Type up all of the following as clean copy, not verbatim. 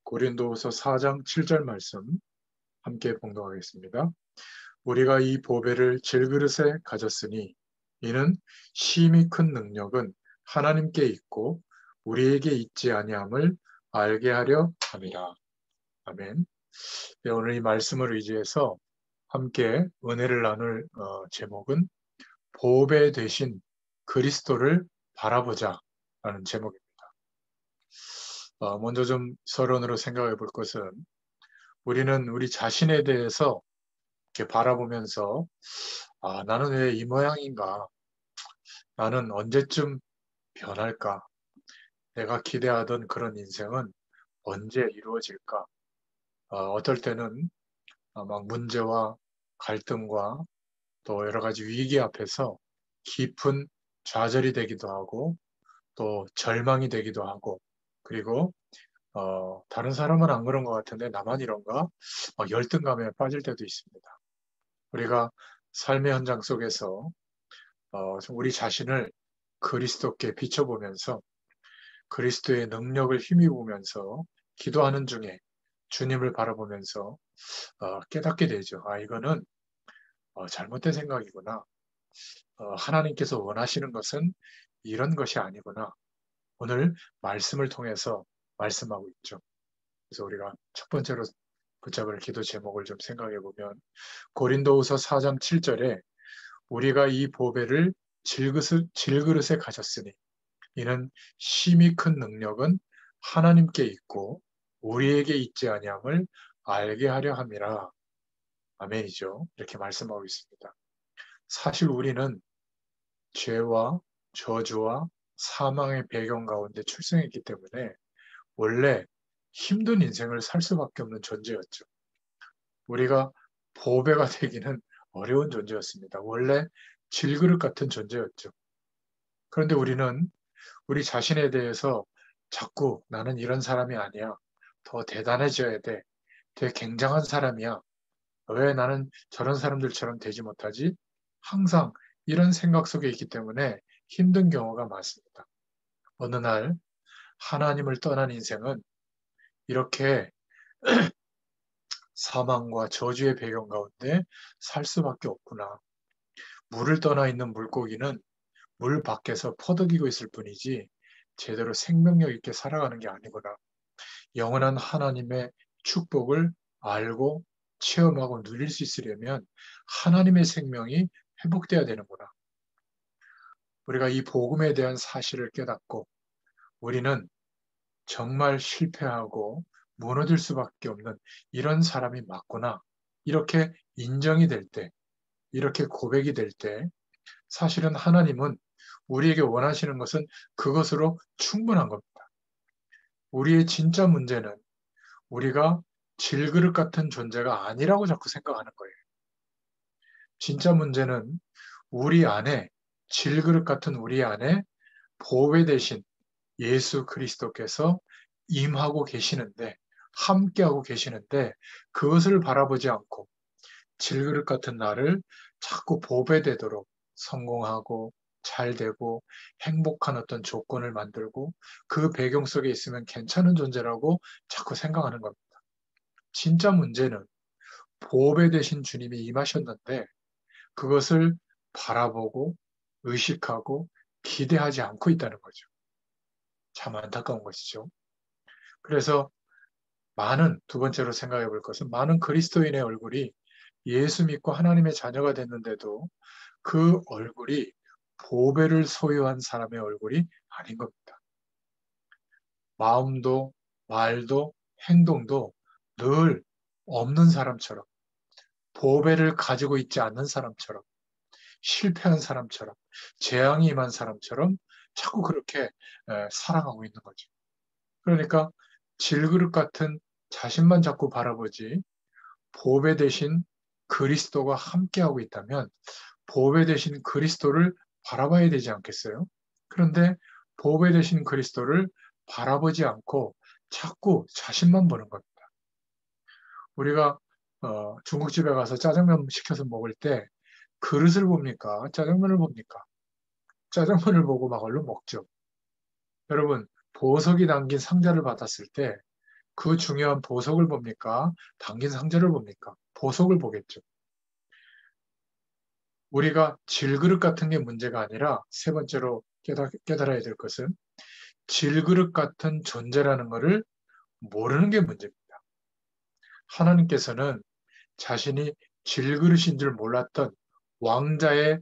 고린도후서 4장 7절 말씀 함께 봉독하겠습니다. 우리가 이 보배를 질그릇에 가졌으니 이는 심히 큰 능력은 하나님께 있고 우리에게 있지 아니함을 알게 하려 함이라. 아멘. 네, 오늘 이 말씀을 의지해서 함께 은혜를 나눌 제목은 보배 되신 그리스도를 바라보자 라는 제목입니다. 먼저 좀 서론으로 생각해 볼 것은 우리는 우리 자신에 대해서 이렇게 바라보면서 나는 왜 이 모양인가? 나는 언제쯤 변할까? 내가 기대하던 그런 인생은 언제 이루어질까? 어떨 때는 막 문제와 갈등과 또 여러 가지 위기 앞에서 깊은 좌절이 되기도 하고 또 절망이 되기도 하고 그리고 다른 사람은 안 그런 것 같은데 나만 이런가? 막 열등감에 빠질 때도 있습니다. 우리가 삶의 현장 속에서 우리 자신을 그리스도께 비춰보면서 그리스도의 능력을 힘입으면서 기도하는 중에 주님을 바라보면서 깨닫게 되죠. 이거는 잘못된 생각이구나. 하나님께서 원하시는 것은 이런 것이 아니구나. 오늘 말씀을 통해서 말씀하고 있죠. 그래서 우리가 첫 번째로 붙잡을 기도 제목을 좀 생각해 보면 고린도후서 4장 7절에 우리가 이 보배를 질그릇에 가졌으니 이는 심히 큰 능력은 하나님께 있고 우리에게 있지 아니함을 알게 하려 함이라. 아멘이죠. 이렇게 말씀하고 있습니다. 사실 우리는 죄와 저주와 사망의 배경 가운데 출생했기 때문에 원래 힘든 인생을 살 수밖에 없는 존재였죠. 우리가 보배가 되기는 어려운 존재였습니다. 원래 질그릇 같은 존재였죠. 그런데 우리는 우리 자신에 대해서 자꾸 나는 이런 사람이 아니야. 더 대단해져야 돼. 되게 굉장한 사람이야. 왜 나는 저런 사람들처럼 되지 못하지? 항상 이런 생각 속에 있기 때문에 힘든 경우가 많습니다. 어느 날 하나님을 떠난 인생은 이렇게 사망과 저주의 배경 가운데 살 수밖에 없구나. 물을 떠나 있는 물고기는 물 밖에서 퍼득이고 있을 뿐이지 제대로 생명력 있게 살아가는 게 아니구나. 영원한 하나님의 축복을 알고 체험하고 누릴 수 있으려면 하나님의 생명이 회복돼야 되는구나. 우리가 이 복음에 대한 사실을 깨닫고 우리는 정말 실패하고 무너질 수밖에 없는 이런 사람이 맞구나. 이렇게 인정이 될 때, 이렇게 고백이 될 때, 사실은 하나님은 우리에게 원하시는 것은 그것으로 충분한 겁니다. 우리의 진짜 문제는 우리가 질그릇 같은 존재가 아니라고 자꾸 생각하는 거예요. 진짜 문제는 우리 안에, 질그릇 같은 우리 안에 보배 대신 예수 그리스도께서 임하고 계시는데, 함께하고 계시는데, 그것을 바라보지 않고 질그릇 같은 나를 자꾸 보배되도록 성공하고 잘 되고 행복한 어떤 조건을 만들고 그 배경 속에 있으면 괜찮은 존재라고 자꾸 생각하는 겁니다. 진짜 문제는 보배 되신 주님이 임하셨는데 그것을 바라보고 의식하고 기대하지 않고 있다는 거죠. 참 안타까운 것이죠. 그래서 두 번째로 생각해 볼 것은 많은 그리스도인의 얼굴이 예수 믿고 하나님의 자녀가 됐는데도 그 얼굴이 보배를 소유한 사람의 얼굴이 아닌 겁니다. 마음도 말도 행동도 늘 없는 사람처럼 보배를 가지고 있지 않는 사람처럼 실패한 사람처럼 재앙이 임한 사람처럼 자꾸 그렇게 살아가고 있는 거죠. 그러니까 질그릇 같은 자신만 자꾸 바라보지 보배 대신 그리스도가 함께하고 있다면 보배 대신 그리스도를 바라봐야 되지 않겠어요? 그런데 보배 대신 그리스도를 바라보지 않고 자꾸 자신만 보는 겁니다. 우리가 중국집에 가서 짜장면 시켜서 먹을 때 그릇을 봅니까? 짜장면을 봅니까? 짜장면을 보고 막 얼른 먹죠. 여러분, 보석이 담긴 상자를 받았을 때 그 중요한 보석을 봅니까? 당긴 상자를 봅니까? 보석을 보겠죠. 우리가 질그릇 같은 게 문제가 아니라 세 번째로 깨달아야 될 것은 질그릇 같은 존재라는 것을 모르는 게 문제입니다. 하나님께서는 자신이 질그릇인 줄 몰랐던 왕자의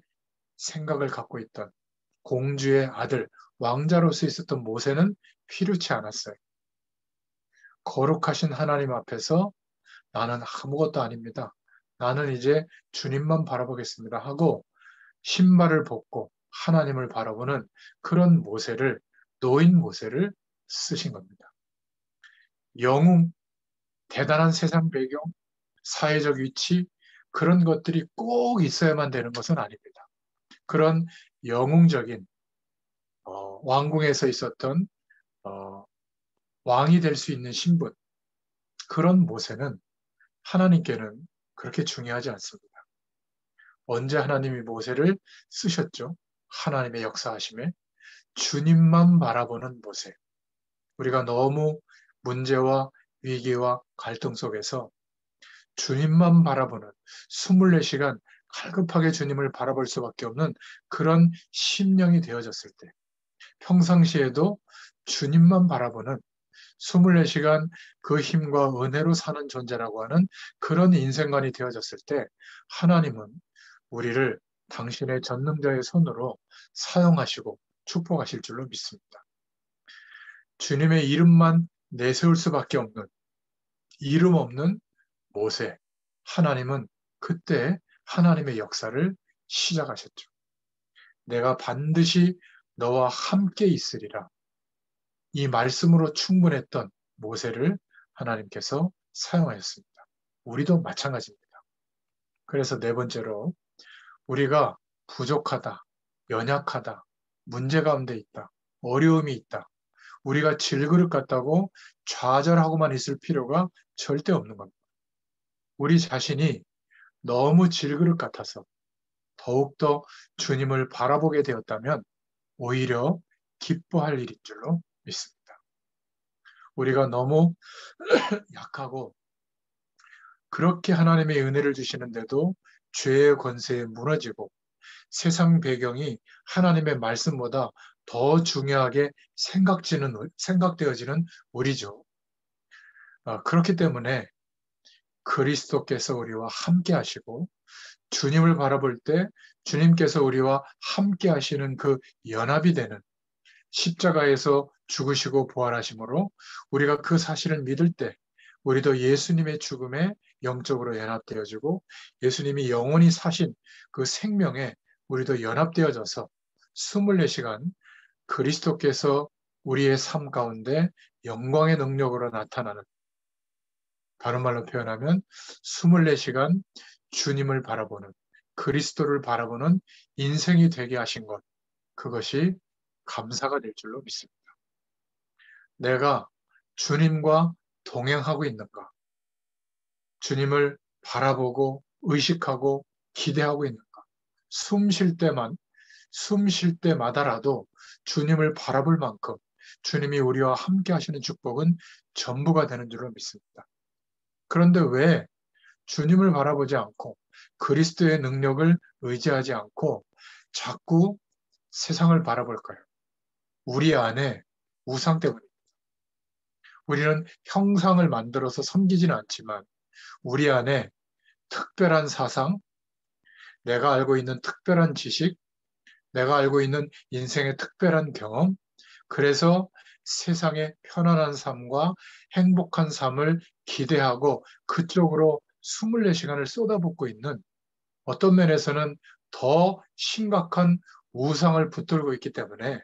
생각을 갖고 있던 공주의 아들, 왕자로서 있었던 모세는 필요치 않았어요. 거룩하신 하나님 앞에서 나는 아무것도 아닙니다. 나는 이제 주님만 바라보겠습니다 하고 신발을 벗고 하나님을 바라보는 그런 모세를, 노인 모세를 쓰신 겁니다. 영웅, 대단한 세상 배경, 사회적 위치, 그런 것들이 꼭 있어야만 되는 것은 아닙니다. 그런 영웅적인 왕궁에서 있었던 어, 왕이 될 수 있는 신분, 그런 모세는 하나님께는 그렇게 중요하지 않습니다. 언제 하나님이 모세를 쓰셨죠? 하나님의 역사하심에 주님만 바라보는 모세. 우리가 너무 문제와 위기와 갈등 속에서 주님만 바라보는 24시간 갈급하게 주님을 바라볼 수밖에 없는 그런 심령이 되어졌을 때 평상시에도 주님만 바라보는 24시간 그 힘과 은혜로 사는 존재라고 하는 그런 인생관이 되어졌을 때 하나님은 우리를 당신의 전능자의 손으로 사용하시고 축복하실 줄로 믿습니다. 주님의 이름만 내세울 수밖에 없는 이름 없는 모세, 하나님은 그때 하나님의 역사를 시작하셨죠. 내가 반드시 너와 함께 있으리라. 이 말씀으로 충분했던 모세를 하나님께서 사용하였습니다. 우리도 마찬가지입니다. 그래서 네 번째로 우리가 부족하다, 연약하다, 문제 가운데 있다, 어려움이 있다. 우리가 질그릇 같다고 좌절하고만 있을 필요가 절대 없는 겁니다. 우리 자신이 너무 질그릇 같아서 더욱더 주님을 바라보게 되었다면 오히려 기뻐할 일인 줄로 믿습니다. 우리가 너무 약하고 그렇게 하나님의 은혜를 주시는데도 죄의 권세에 무너지고 세상 배경이 하나님의 말씀보다 더 중요하게 생각되어지는 우리죠. 그렇기 때문에 그리스도께서 우리와 함께 하시고 주님을 바라볼 때 주님께서 우리와 함께 하시는 그 연합이 되는 십자가에서 죽으시고 부활하심으로 우리가 그 사실을 믿을 때 우리도 예수님의 죽음에 영적으로 연합되어지고 예수님이 영원히 사신 그 생명에 우리도 연합되어져서 24시간 그리스도께서 우리의 삶 가운데 영광의 능력으로 나타나는, 다른 말로 표현하면 24시간 주님을 바라보는, 그리스도를 바라보는 인생이 되게 하신 것, 그것이 감사가 될 줄로 믿습니다. 내가 주님과 동행하고 있는가? 주님을 바라보고 의식하고 기대하고 있는가? 숨 쉴 때마다라도 주님을 바라볼 만큼 주님이 우리와 함께 하시는 축복은 전부가 되는 줄로 믿습니다. 그런데 왜 주님을 바라보지 않고 그리스도의 능력을 의지하지 않고 자꾸 세상을 바라볼까요? 우리 안에 우상 때문입니다. 우리는 형상을 만들어서 섬기지는 않지만 우리 안에 특별한 사상, 내가 알고 있는 특별한 지식, 내가 알고 있는 인생의 특별한 경험, 그래서 세상의 편안한 삶과 행복한 삶을 기대하고 그쪽으로 24시간을 쏟아붓고 있는, 어떤 면에서는 더 심각한 우상을 붙들고 있기 때문에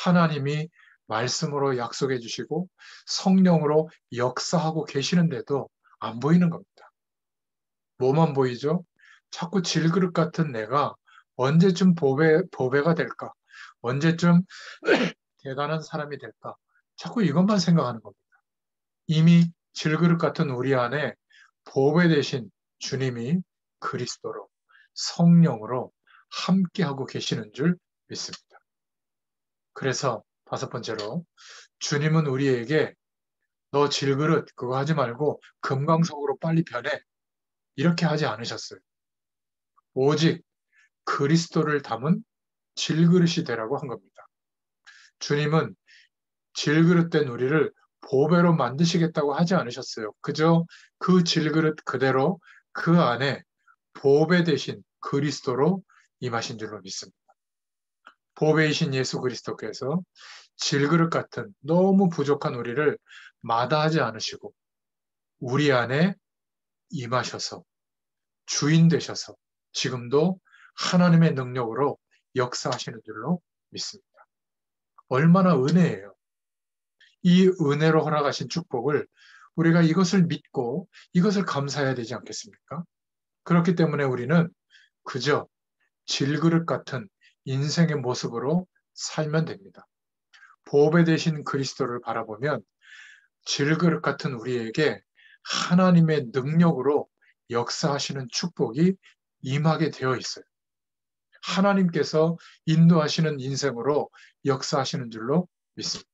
하나님이 말씀으로 약속해 주시고 성령으로 역사하고 계시는데도 안 보이는 겁니다. 뭐만 보이죠? 자꾸 질그릇 같은 내가 언제쯤 보배가 될까? 언제쯤 대단한 사람이 될까? 자꾸 이것만 생각하는 겁니다. 이미 질그릇 같은 우리 안에 보배 되신 주님이 그리스도로 성령으로 함께하고 계시는 줄 믿습니다. 그래서 다섯 번째로 주님은 우리에게 너 질그릇 그거 하지 말고 금강석으로 빨리 변해. 이렇게 하지 않으셨어요. 오직 그리스도를 담은 질그릇이 되라고 한 겁니다. 주님은 질그릇된 우리를 보배로 만드시겠다고 하지 않으셨어요. 그저 그 질그릇 그대로 그 안에 보배 대신 그리스도로 임하신 줄로 믿습니다. 보배이신 예수 그리스도께서 질그릇 같은 너무 부족한 우리를 마다하지 않으시고 우리 안에 임하셔서 주인 되셔서 지금도 하나님의 능력으로 역사하시는 줄로 믿습니다. 얼마나 은혜예요. 이 은혜로 허락하신 축복을 우리가 이것을 믿고 이것을 감사해야 되지 않겠습니까? 그렇기 때문에 우리는 그저 질그릇 같은 인생의 모습으로 살면 됩니다. 보배 되신 그리스도를 바라보면 질그릇 같은 우리에게 하나님의 능력으로 역사하시는 축복이 임하게 되어 있어요. 하나님께서 인도하시는 인생으로 역사하시는 줄로 믿습니다.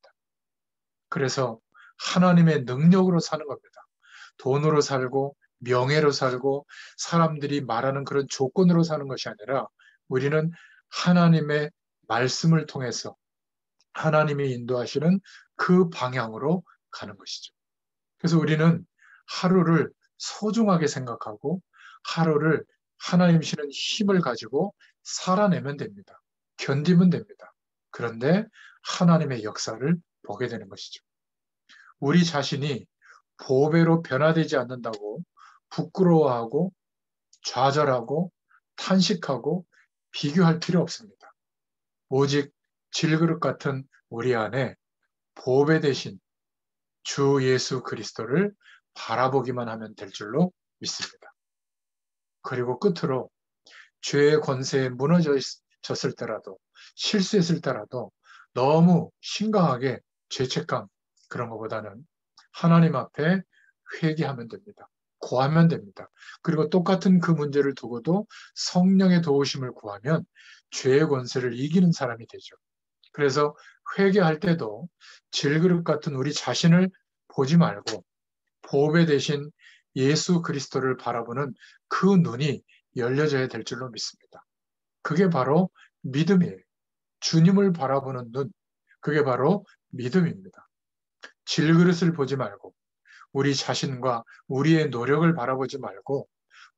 그래서 하나님의 능력으로 사는 겁니다. 돈으로 살고 명예로 살고 사람들이 말하는 그런 조건으로 사는 것이 아니라 우리는 하나님의 말씀을 통해서 하나님이 인도하시는 그 방향으로 가는 것이죠. 그래서 우리는 하루를 소중하게 생각하고 하루를 하나님 주시는 힘을 가지고 살아내면 됩니다. 견디면 됩니다. 그런데 하나님의 역사를 보게 되는 것이죠. 우리 자신이 보배로 변화되지 않는다고 부끄러워하고 좌절하고 탄식하고 비교할 필요 없습니다. 오직 질그릇 같은 우리 안에 보배 대신 주 예수 그리스도를 바라보기만 하면 될 줄로 믿습니다. 그리고 끝으로 죄의 권세에 무너졌을 때라도 실수했을 때라도 너무 심각하게 죄책감 그런 것보다는 하나님 앞에 회개하면 됩니다. 구하면 됩니다. 그리고 똑같은 그 문제를 두고도 성령의 도우심을 구하면 죄의 권세를 이기는 사람이 되죠. 그래서 회개할 때도 질그릇 같은 우리 자신을 보지 말고 보배 대신 예수 그리스도를 바라보는 그 눈이 열려져야 될 줄로 믿습니다. 그게 바로 믿음이에요. 주님을 바라보는 눈, 그게 바로 믿음입니다. 질그릇을 보지 말고 우리 자신과 우리의 노력을 바라보지 말고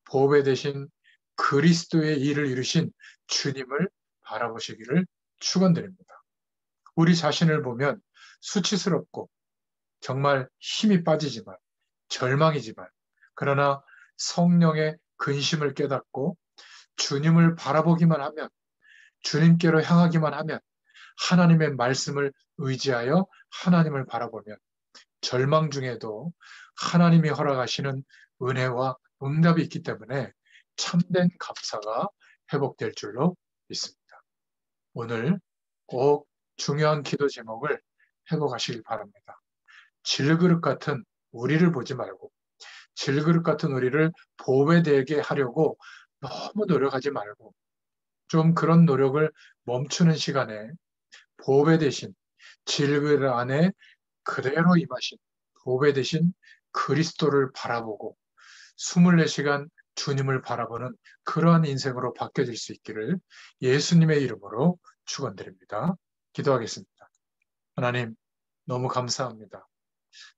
보배 대신 그리스도의 일을 이루신 주님을 바라보시기를 축원드립니다. 우리 자신을 보면 수치스럽고 정말 힘이 빠지지만 절망이지만 그러나 성령의 근심을 깨닫고 주님을 바라보기만 하면 주님께로 향하기만 하면 하나님의 말씀을 의지하여 하나님을 바라보면 절망 중에도 하나님이 허락하시는 은혜와 응답이 있기 때문에 참된 감사가 회복될 줄로 믿습니다. 오늘 꼭 중요한 기도 제목을 회복하시길 바랍니다. 질그릇 같은 우리를 보지 말고 질그릇 같은 우리를 보배되게 하려고 너무 노력하지 말고 좀 그런 노력을 멈추는 시간에 보배 대신 질그릇 안에 그대로 임하신 보배 대신 그리스도를 바라보고 24시간 주님을 바라보는 그러한 인생으로 바뀌어질 수 있기를 예수님의 이름으로 축원드립니다. 기도하겠습니다. 하나님 너무 감사합니다.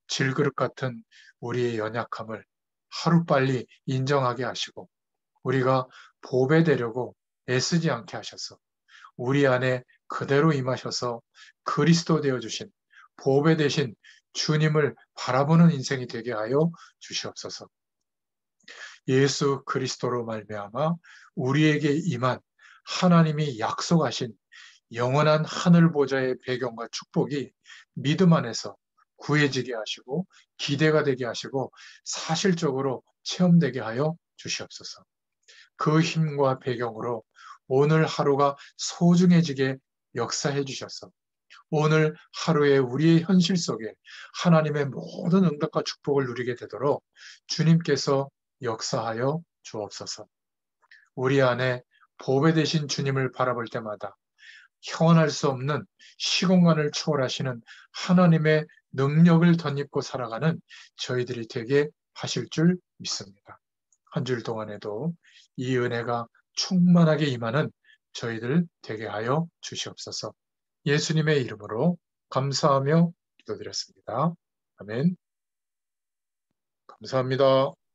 질그릇 같은 우리의 연약함을 하루빨리 인정하게 하시고 우리가 보배되려고 애쓰지 않게 하셔서 우리 안에 그대로 임하셔서 그리스도 되어주신 보배 되신 주님을 바라보는 인생이 되게 하여 주시옵소서. 예수 그리스도로 말미암아 우리에게 임한 하나님이 약속하신 영원한 하늘 보좌의 배경과 축복이 믿음 안에서 구해지게 하시고 기대가 되게 하시고 사실적으로 체험되게 하여 주시옵소서. 그 힘과 배경으로 오늘 하루가 소중해지게 역사해 주셔서 오늘 하루에 우리의 현실 속에 하나님의 모든 응답과 축복을 누리게 되도록 주님께서 역사하여 주옵소서. 우리 안에 보배 되신 주님을 바라볼 때마다 형언할 수 없는 시공간을 초월하시는 하나님의 능력을 덧입고 살아가는 저희들이 되게 하실 줄 믿습니다. 한 주일 동안에도 이 은혜가 충만하게 임하는 저희들 되게 하여 주시옵소서. 예수님의 이름으로 감사하며 기도드렸습니다. 아멘. 감사합니다.